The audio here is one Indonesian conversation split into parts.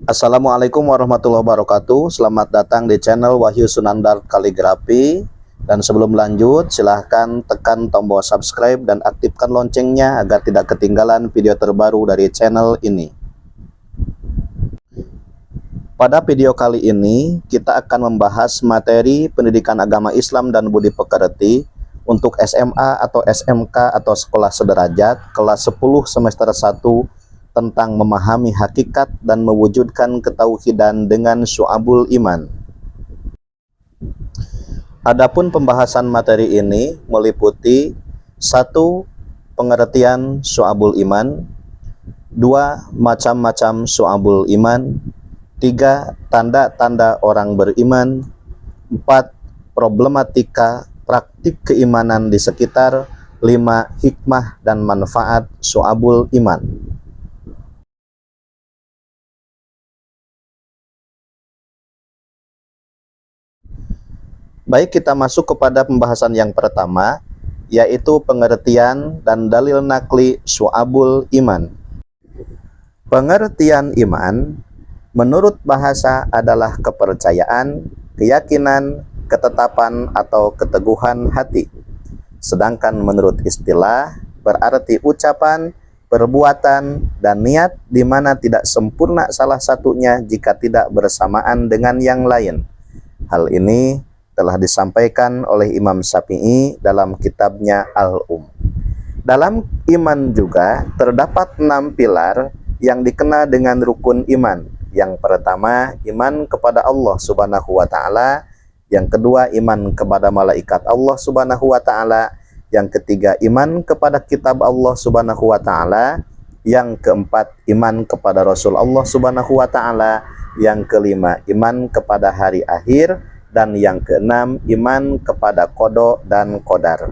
Assalamualaikum warahmatullahi wabarakatuh. Selamat datang di channel Wahyu Sunandar Kaligrafi. Dan sebelum lanjut, silahkan tekan tombol subscribe dan aktifkan loncengnya agar tidak ketinggalan video terbaru dari channel ini. Pada video kali ini, kita akan membahas materi pendidikan agama Islam dan budi pekerti untuk SMA atau SMK atau sekolah sederajat kelas 10 semester 1 tentang memahami hakikat dan mewujudkan ketauhidan dengan syu'abul iman. Adapun pembahasan materi ini meliputi 1. Pengertian syu'abul iman, 2. Macam-macam syu'abul iman, 3. Tanda-tanda orang beriman, 4. Problematika praktik keimanan di sekitar, 5. Hikmah dan manfaat syu'abul iman. Baik, kita masuk kepada pembahasan yang pertama, yaitu pengertian dan dalil nakli syu'abul iman. Pengertian iman menurut bahasa adalah kepercayaan, keyakinan, ketetapan atau keteguhan hati. Sedangkan menurut istilah berarti ucapan, perbuatan, dan niat di mana tidak sempurna salah satunya jika tidak bersamaan dengan yang lain. Hal ini telah disampaikan oleh Imam Syafi'i dalam kitabnya Al-Um. Dalam iman juga terdapat 6 pilar yang dikenal dengan rukun iman. Yang pertama, iman kepada Allah Subhanahu wa Ta'ala. Yang kedua, iman kepada malaikat Allah Subhanahu wa Ta'ala. Yang ketiga, iman kepada kitab Allah Subhanahu wa Ta'ala. Yang keempat, iman kepada Rasul Allah Subhanahu wa Ta'ala. Yang kelima, iman kepada hari akhir. Dan yang keenam, iman kepada qada dan qadar.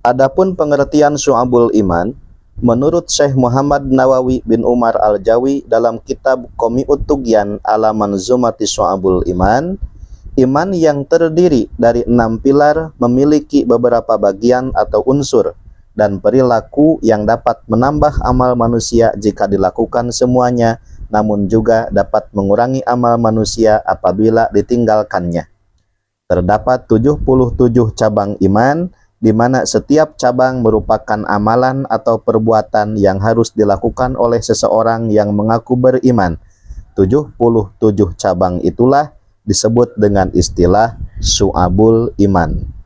Adapun pengertian syu'abul iman, menurut Syekh Muhammad Nawawi bin Umar Al-Jawi dalam kitab Qomi'ut Tughyan ala Manzumati Syu'abul Iman, iman yang terdiri dari 6 pilar memiliki beberapa bagian atau unsur dan perilaku yang dapat menambah amal manusia jika dilakukan semuanya, namun juga dapat mengurangi amal manusia apabila ditinggalkannya. Terdapat 77 cabang iman, di mana setiap cabang merupakan amalan atau perbuatan yang harus dilakukan oleh seseorang yang mengaku beriman. 77 cabang itulah disebut dengan istilah syu'abul iman.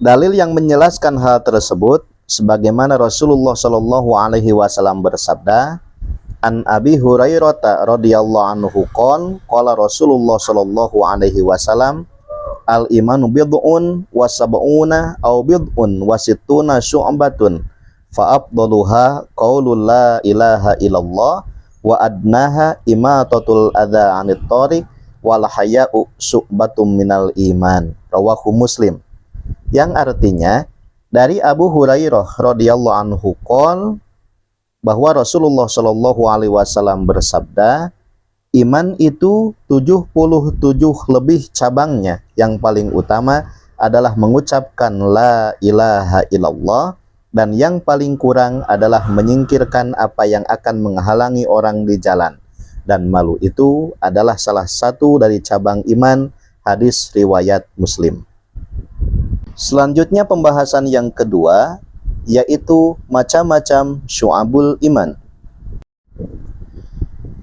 Dalil yang menjelaskan hal tersebut sebagaimana Rasulullah Shallallahu alaihi wasallam bersabda, An Abi Hurairah radhiyallahu anhu qala Rasulullah Shallallahu alaihi wasallam, al imanu bid'un wa sab'una aw bid'un wa sittuna syu'batun fa afdaluha qaulul la ilaha illallah wa adnaha imatatul adza 'anit thariq wal haya'u syu'batum minal iman. Rawahu Muslim. Yang artinya dari Abu Hurairah radhiyallahu anhu bahwa Rasulullah Shallallahu alaihi wasallam bersabda, iman itu 77 lebih cabangnya. Yang paling utama adalah mengucapkan la ilaha illallah, dan yang paling kurang adalah menyingkirkan apa yang akan menghalangi orang di jalan. Dan malu itu adalah salah satu dari cabang iman. Hadis riwayat Muslim. Selanjutnya pembahasan yang kedua, yaitu macam-macam syu'abul iman.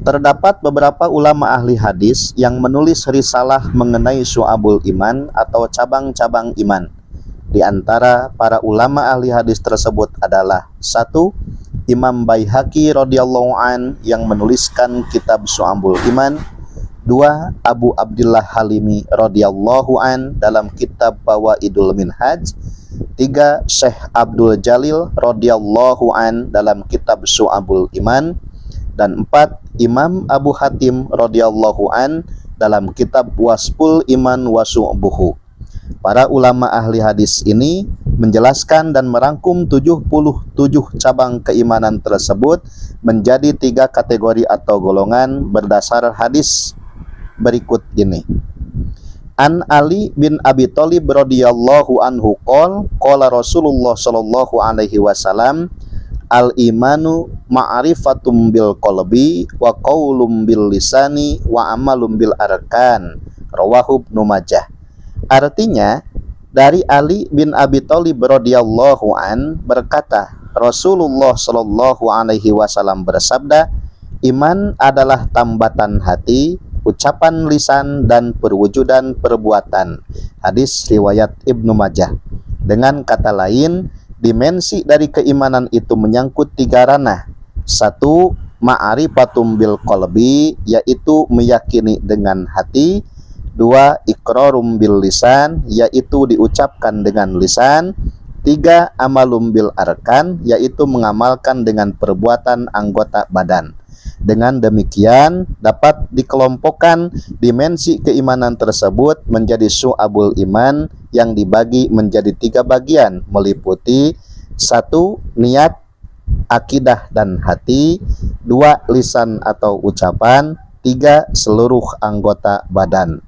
Terdapat beberapa ulama ahli hadis yang menulis risalah mengenai syu'abul iman atau cabang-cabang iman. Di antara para ulama ahli hadis tersebut adalah 1. Imam Baihaqi radhiyallahu an yang menuliskan kitab Syu'abul Iman. 2. Abu Abdillah Halimi radhiyallahu an dalam kitab Bawaidul Minhaj. 3. Syekh Abdul Jalil radhiyallahu an dalam kitab Syu'abul Iman. Dan 4. Imam Abu Hatim radhiyallahu an dalam kitab Wasful Iman wa Syu'buhu. Para ulama ahli hadis ini menjelaskan dan merangkum 77 cabang keimanan tersebut menjadi 3 kategori atau golongan berdasar hadis berikut ini. An Ali bin Abi Thalib radhiyallahu anhu qala Rasulullah sallallahu alaihi wasallam al imanu ma'rifatum bil qalbi wa qaulum bil lisani wa amalum bil arkan, rawahu Ibnu Majah. Artinya, dari Ali bin Abi Thalib radhiyallahu an berkata, Rasulullah sallallahu alaihi wasallam bersabda, iman adalah tambatan hati, ucapan lisan, dan perwujudan perbuatan. Hadis riwayat Ibnu Majah. Dengan kata lain, dimensi dari keimanan itu menyangkut 3 ranah. 1. Ma'rifatum bil qalbi, yaitu meyakini dengan hati. 2. Iqrarum bil lisan, yaitu diucapkan dengan lisan. 3. Amalum bil arkan, yaitu mengamalkan dengan perbuatan anggota badan. Dengan demikian dapat dikelompokkan dimensi keimanan tersebut menjadi syu'abul iman yang dibagi menjadi 3 bagian, meliputi 1. Niat, akidah dan hati. 2. Lisan atau ucapan. 3. Seluruh anggota badan.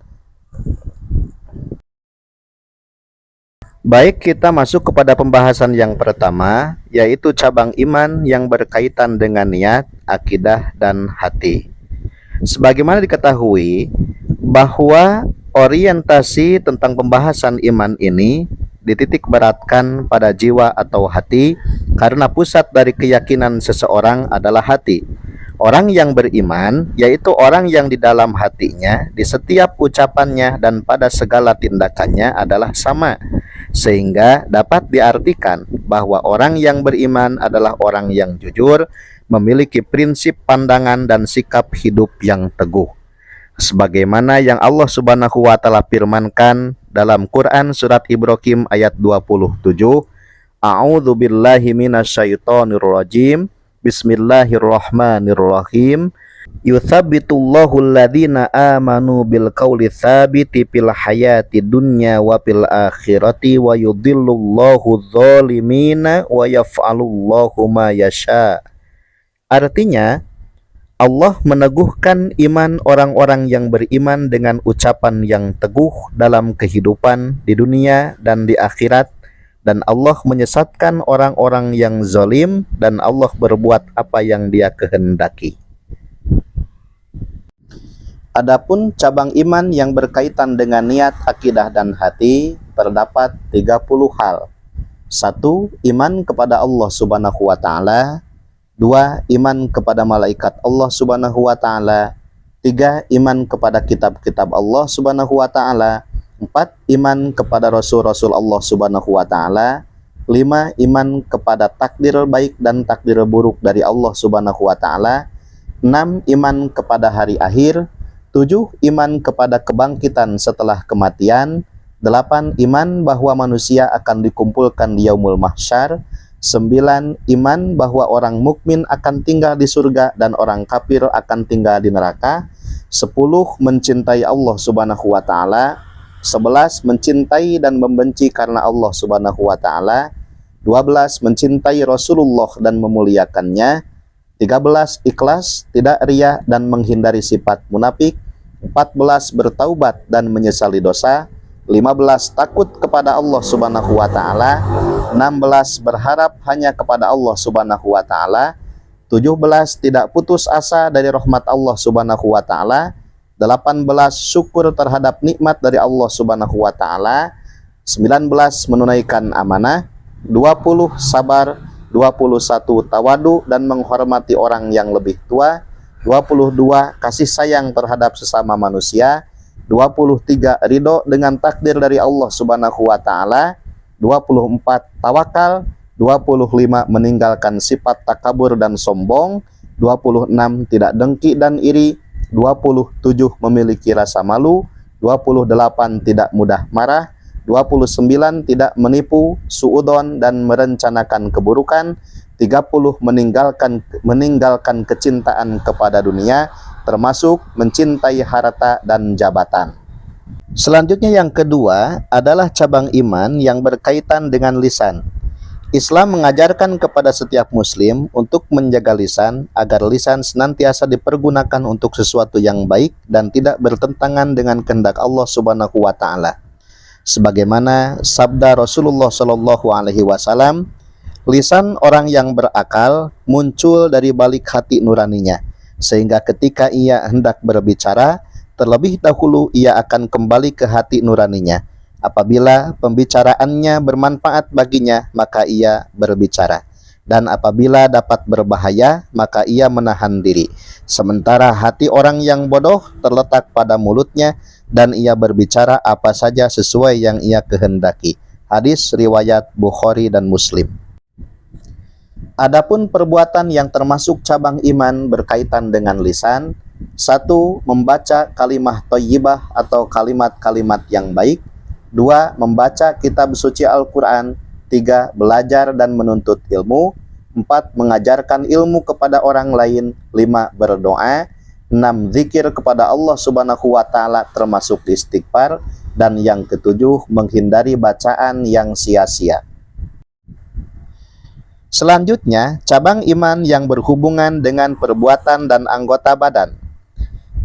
Baik, kita masuk kepada pembahasan yang pertama, yaitu cabang iman yang berkaitan dengan niat, akidah, dan hati. Sebagaimana diketahui bahwa orientasi tentang pembahasan iman ini dititik beratkan pada jiwa atau hati, karena pusat dari keyakinan seseorang adalah hati. Orang yang beriman yaitu orang yang di dalam hatinya, di setiap ucapannya dan pada segala tindakannya adalah sama, sehingga dapat diartikan bahwa orang yang beriman adalah orang yang jujur, memiliki prinsip pandangan dan sikap hidup yang teguh. Sebagaimana yang Allah Subhanahu wa taala firmankan dalam Quran surat Ibrahim ayat 27, A'udzu billahi minasyaitonir rajim. Bismillahirrahmanirrahim. Yuthabbitullahu alladhina amanu bil qawli tsabiti fil hayati dunya wa fil akhirati wa yudhillullahu dzalimina wa yaf'alullahu ma yasha. Artinya, Allah meneguhkan iman orang-orang yang beriman dengan ucapan yang teguh dalam kehidupan di dunia dan di akhirat, dan Allah menyesatkan orang-orang yang zalim, dan Allah berbuat apa yang Dia kehendaki. Adapun cabang iman yang berkaitan dengan niat, akidah, dan hati terdapat 30 hal. 1. Iman kepada Allah Subhanahu wa taala. 2. Iman kepada malaikat Allah Subhanahu wa taala. 3. Iman kepada kitab-kitab Allah Subhanahu wa taala. 4. Iman kepada Rasul-Rasul Allah Subhanahu wa taala. 5. Iman kepada takdir baik dan takdir buruk dari Allah Subhanahu wa taala. 6. Iman kepada hari akhir. 7. Iman kepada kebangkitan setelah kematian. 8. Iman bahwa manusia akan dikumpulkan di yaumul mahsyar. 9. Iman bahwa orang mukmin akan tinggal di surga dan orang kafir akan tinggal di neraka. 10. Mencintai Allah Subhanahu wa taala. 11. Mencintai dan membenci karena Allah Subhanahu wa taala. 12. Mencintai Rasulullah dan memuliakannya. 13. Ikhlas, tidak riya dan menghindari sifat munafik. 14. Bertaubat dan menyesali dosa. 15. Takut kepada Allah Subhanahu wa taala. 16. Berharap hanya kepada Allah Subhanahu wa taala. 17. Tidak putus asa dari rahmat Allah Subhanahu wa taala. 18. Syukur terhadap nikmat dari Allah Subhanahu wa taala. 19. Menunaikan amanah. 20. Sabar. 21. Tawadu dan menghormati orang yang lebih tua. 22. Kasih sayang terhadap sesama manusia. 23. Ridho dengan takdir dari Allah Subhanahu wa taala. 24. Tawakal. 25. Meninggalkan sifat takabur dan sombong. 26. Tidak dengki dan iri. 27. Memiliki rasa malu. 28. Tidak mudah marah. 29. Tidak menipu, suudzon dan merencanakan keburukan. 30. Meninggalkan kecintaan kepada dunia, termasuk mencintai harta dan jabatan. Selanjutnya yang kedua adalah cabang iman yang berkaitan dengan lisan, Islam mengajarkan kepada setiap muslim untuk menjaga lisan agar lisan senantiasa dipergunakan untuk sesuatu yang baik dan tidak bertentangan dengan kehendak Allah Subhanahu wa taala. Sebagaimana sabda Rasulullah Shallallahu alaihi wasallam, lisan orang yang berakal muncul dari balik hati nuraninya, sehingga ketika ia hendak berbicara, terlebih dahulu ia akan kembali ke hati nuraninya. Apabila pembicaraannya bermanfaat baginya, maka ia berbicara. Dan apabila dapat berbahaya, maka ia menahan diri. Sementara hati orang yang bodoh terletak pada mulutnya, dan ia berbicara apa saja sesuai yang ia kehendaki. Hadis riwayat Bukhari dan Muslim. Adapun perbuatan yang termasuk cabang iman berkaitan dengan lisan: 1. Membaca kalimah thayyibah atau kalimat-kalimat yang baik. 2. Membaca kitab suci Al-Quran. 3. Belajar dan menuntut ilmu. 4. Mengajarkan ilmu kepada orang lain. 5. Berdoa. 6. Zikir kepada Allah Subhanahu wa ta'ala termasuk istighfar. Dan yang ketujuh, menghindari bacaan yang sia-sia. Selanjutnya, cabang iman yang berhubungan dengan perbuatan dan anggota badan.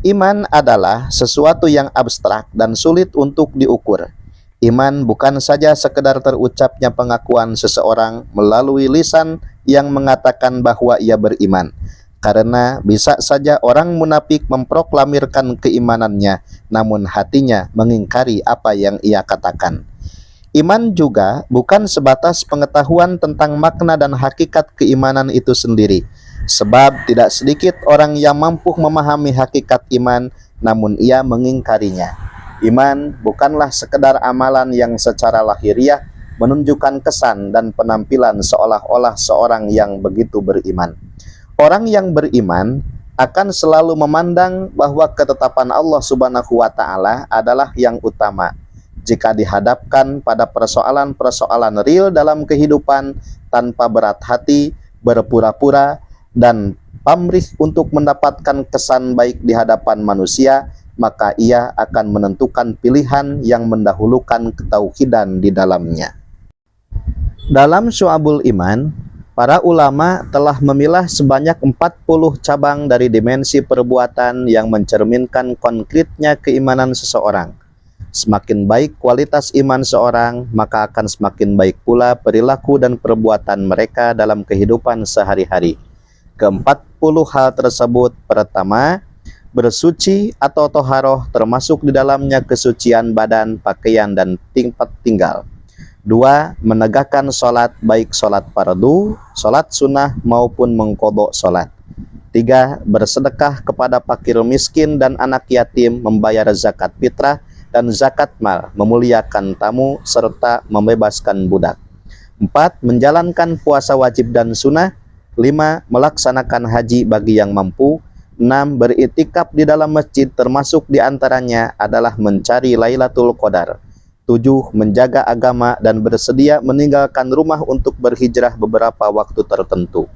Iman adalah sesuatu yang abstrak dan sulit untuk diukur. Iman bukan saja sekedar terucapnya pengakuan seseorang melalui lisan yang mengatakan bahwa ia beriman. Karena bisa saja orang munafik memproklamirkan keimanannya, namun hatinya mengingkari apa yang ia katakan. Iman juga bukan sebatas pengetahuan tentang makna dan hakikat keimanan itu sendiri. Sebab tidak sedikit orang yang mampu memahami hakikat iman, namun ia mengingkarinya. Iman bukanlah sekedar amalan yang secara lahiriah menunjukkan kesan dan penampilan seolah-olah seorang yang begitu beriman. Orang yang beriman akan selalu memandang bahwa ketetapan Allah Subhanahu wa ta'ala adalah yang utama. Jika dihadapkan pada persoalan-persoalan real dalam kehidupan tanpa berat hati, berpura-pura, dan pamrih untuk mendapatkan kesan baik di hadapan manusia, maka ia akan menentukan pilihan yang mendahulukan ketauhidan di dalamnya. Dalam Syu'abul Iman, para ulama telah memilah sebanyak 40 cabang dari dimensi perbuatan yang mencerminkan konkretnya keimanan seseorang. Semakin baik kualitas iman seorang, maka akan semakin baik pula perilaku dan perbuatan mereka dalam kehidupan sehari-hari. Ke-40 hal tersebut: pertama, bersuci atau toharoh, termasuk di dalamnya kesucian badan, pakaian, dan tempat tinggal. 2. Menegakkan sholat, baik sholat fardu, sholat sunnah, maupun mengqadha sholat. 3. Bersedekah kepada fakir miskin dan anak yatim, membayar zakat fitrah dan zakat mal, memuliakan tamu, serta membebaskan budak. 4. Menjalankan puasa wajib dan sunnah. 5. Melaksanakan haji bagi yang mampu. 6. Beriktikaf di dalam masjid, termasuk diantaranya adalah mencari Lailatul Qadar. 7. Menjaga agama dan bersedia meninggalkan rumah untuk berhijrah beberapa waktu tertentu.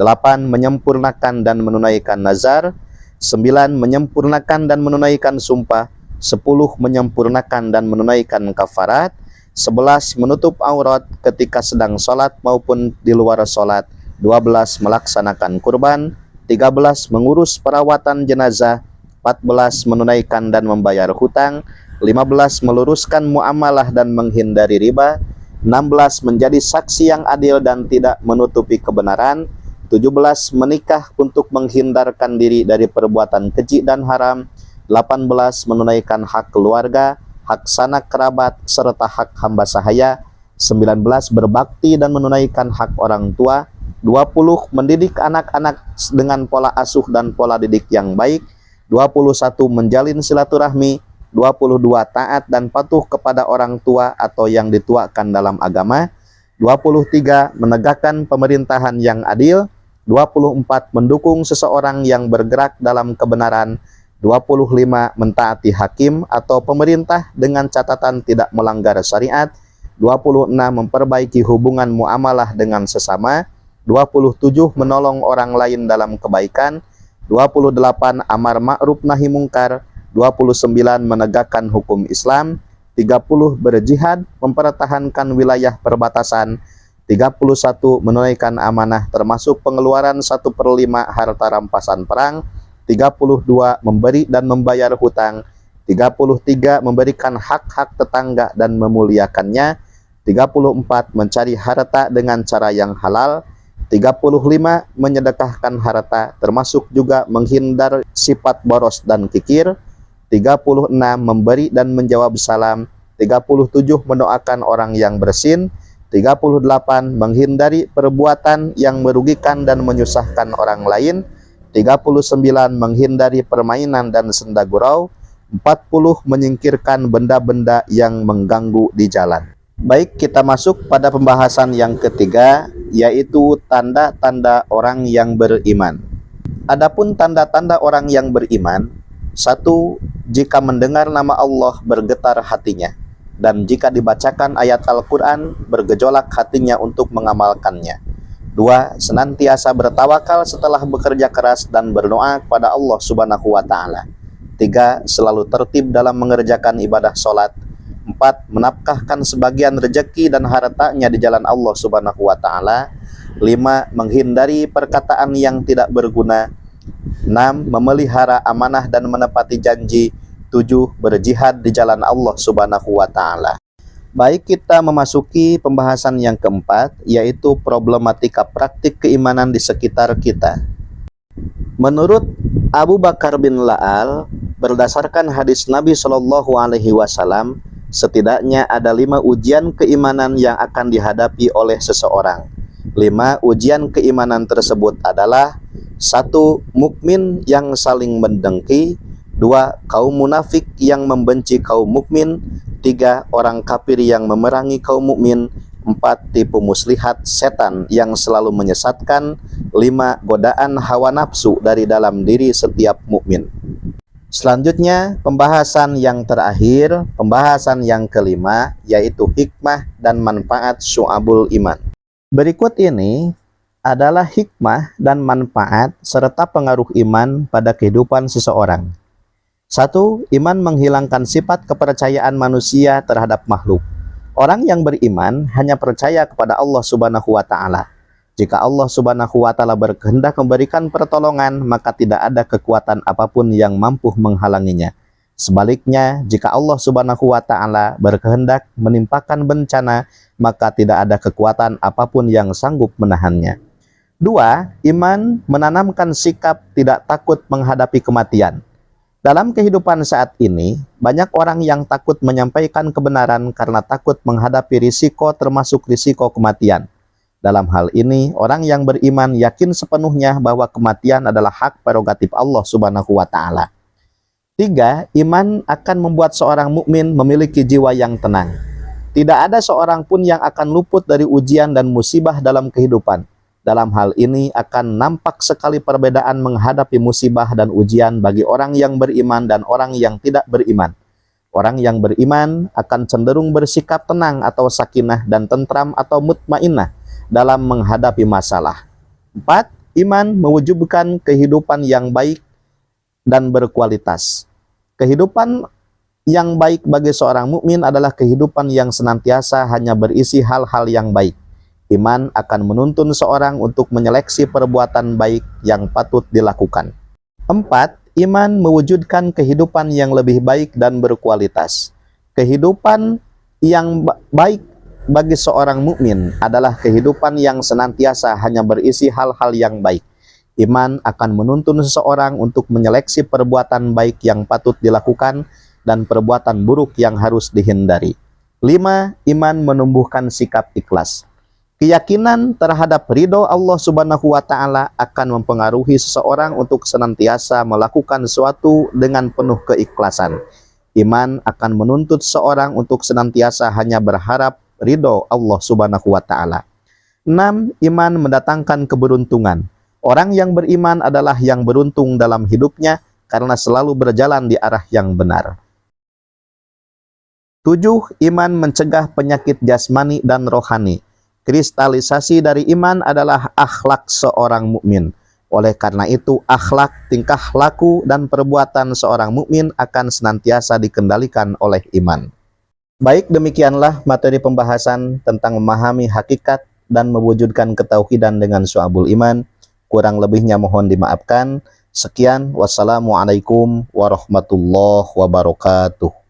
8. Menyempurnakan dan menunaikan nazar. 9. Menyempurnakan dan menunaikan sumpah. 10. Menyempurnakan dan menunaikan kafarat. 11. Menutup aurat ketika sedang sholat maupun di luar sholat. 12. Melaksanakan kurban. 13. Mengurus perawatan jenazah. 14. Menunaikan dan membayar hutang. 15. Meluruskan muamalah dan menghindari riba. 16. Menjadi saksi yang adil dan tidak menutupi kebenaran. 17. Menikah untuk menghindarkan diri dari perbuatan keji dan haram. 18. Menunaikan hak keluarga, hak sanak kerabat, serta hak hamba sahaya. 19. Berbakti dan menunaikan hak orang tua. 20. Mendidik anak-anak dengan pola asuh dan pola didik yang baik. 21. Menjalin silaturahmi. 22. Taat dan patuh kepada orang tua atau yang dituakan dalam agama. 23. Menegakkan pemerintahan yang adil. 24. Mendukung seseorang yang bergerak dalam kebenaran. 25. Mentaati hakim atau pemerintah dengan catatan tidak melanggar syariat. 26. Memperbaiki hubungan muamalah dengan sesama. 27. Menolong orang lain dalam kebaikan. 28. Amar ma'ruf nahi mungkar. 29. Menegakkan hukum Islam. 30. Berjihad, mempertahankan wilayah perbatasan. 31. Menunaikan amanah termasuk pengeluaran 1/5 harta rampasan perang. 32. Memberi dan membayar hutang. 33. Memberikan hak-hak tetangga dan memuliakannya. 34. Mencari harta dengan cara yang halal. 35. Menyedekahkan harta, termasuk juga menghindar sifat boros dan kikir. 36. Memberi dan menjawab salam. 37. Mendoakan orang yang bersin. 38. Menghindari perbuatan yang merugikan dan menyusahkan orang lain. 39. Menghindari permainan dan senda gurau. 40. Menyingkirkan benda-benda yang mengganggu di jalan. Baik, kita masuk pada pembahasan yang ketiga, yaitu tanda-tanda orang yang beriman. Adapun tanda-tanda orang yang beriman, 1. Jika mendengar nama Allah bergetar hatinya, dan jika dibacakan ayat Al-Quran bergejolak hatinya untuk mengamalkannya. 2. Senantiasa bertawakal setelah bekerja keras dan berdoa kepada Allah Subhanahu wa Ta'ala. 3. Selalu tertib dalam mengerjakan ibadah sholat. 4. Menafkahkan sebagian rejeki dan hartanya di jalan Allah Subhanahu wa Ta'ala. 5. Menghindari perkataan yang tidak berguna. 6. Memelihara amanah dan menepati janji. 7. Berjihad di jalan Allah Subhanahu wa Ta'ala. Baik, kita memasuki pembahasan yang keempat, yaitu problematika praktik keimanan di sekitar kita. Menurut Abu Bakar bin La'al, berdasarkan hadis Nabi Shallallahu Alaihi Wasallam, setidaknya ada 5 ujian keimanan yang akan dihadapi oleh seseorang. 5 ujian keimanan tersebut adalah: 1. Mukmin yang saling mendengki. 2. Kaum munafik yang membenci kaum mukmin. 3. Orang kafir yang memerangi kaum mukmin. 4. Tipu muslihat setan yang selalu menyesatkan. 5. Godaan hawa nafsu dari dalam diri setiap mukmin. Selanjutnya, pembahasan yang terakhir, pembahasan yang kelima, yaitu hikmah dan manfaat syu'abul iman. Berikut ini adalah hikmah dan manfaat serta pengaruh iman pada kehidupan seseorang. 1. Iman menghilangkan sifat kepercayaan manusia terhadap makhluk. Orang yang beriman hanya percaya kepada Allah Subhanahu wa Ta'ala. Jika Allah Subhanahu wa Ta'ala berkehendak memberikan pertolongan, maka tidak ada kekuatan apapun yang mampu menghalanginya. Sebaliknya, jika Allah Subhanahu wa Ta'ala berkehendak menimpakan bencana, maka tidak ada kekuatan apapun yang sanggup menahannya. 2. Iman menanamkan sikap tidak takut menghadapi kematian. Dalam kehidupan saat ini, banyak orang yang takut menyampaikan kebenaran karena takut menghadapi risiko, termasuk risiko kematian. Dalam hal ini, orang yang beriman yakin sepenuhnya bahwa kematian adalah hak prerogatif Allah Subhanahu wa Ta'ala. 3. Iman akan membuat seorang mukmin memiliki jiwa yang tenang. Tidak ada seorang pun yang akan luput dari ujian dan musibah dalam kehidupan. Dalam hal ini akan nampak sekali perbedaan menghadapi musibah dan ujian bagi orang yang beriman dan orang yang tidak beriman. Orang yang beriman akan cenderung bersikap tenang atau sakinah dan tentram atau mutmainnah dalam menghadapi masalah. 4. Iman mewujudkan kehidupan yang baik dan berkualitas. Kehidupan yang baik bagi seorang mukmin adalah kehidupan yang senantiasa hanya berisi hal-hal yang baik. Iman akan menuntun seorang untuk menyeleksi perbuatan baik yang patut dilakukan. 4. Iman mewujudkan kehidupan yang lebih baik dan berkualitas. Kehidupan yang baik bagi seorang mukmin adalah kehidupan yang senantiasa hanya berisi hal-hal yang baik. Iman akan menuntun seseorang untuk menyeleksi perbuatan baik yang patut dilakukan dan perbuatan buruk yang harus dihindari. 5. Iman menumbuhkan sikap ikhlas. Keyakinan terhadap ridho Allah Subhanahu wa Ta'ala akan mempengaruhi seseorang untuk senantiasa melakukan sesuatu dengan penuh keikhlasan. Iman akan menuntut seseorang untuk senantiasa hanya berharap ridho Allah Subhanahu wa Ta'ala. 6. Iman mendatangkan keberuntungan. Orang yang beriman adalah yang beruntung dalam hidupnya karena selalu berjalan di arah yang benar. 7. Iman mencegah penyakit jasmani dan rohani. Kristalisasi dari iman adalah akhlak seorang mukmin. Oleh karena itu, akhlak, tingkah laku, dan perbuatan seorang mukmin akan senantiasa dikendalikan oleh iman. Baik, demikianlah materi pembahasan tentang memahami hakikat dan mewujudkan ketauhidan dengan syu'abul iman. Kurang lebihnya mohon dimaafkan. Sekian, wassalamualaikum warahmatullahi wabarakatuh.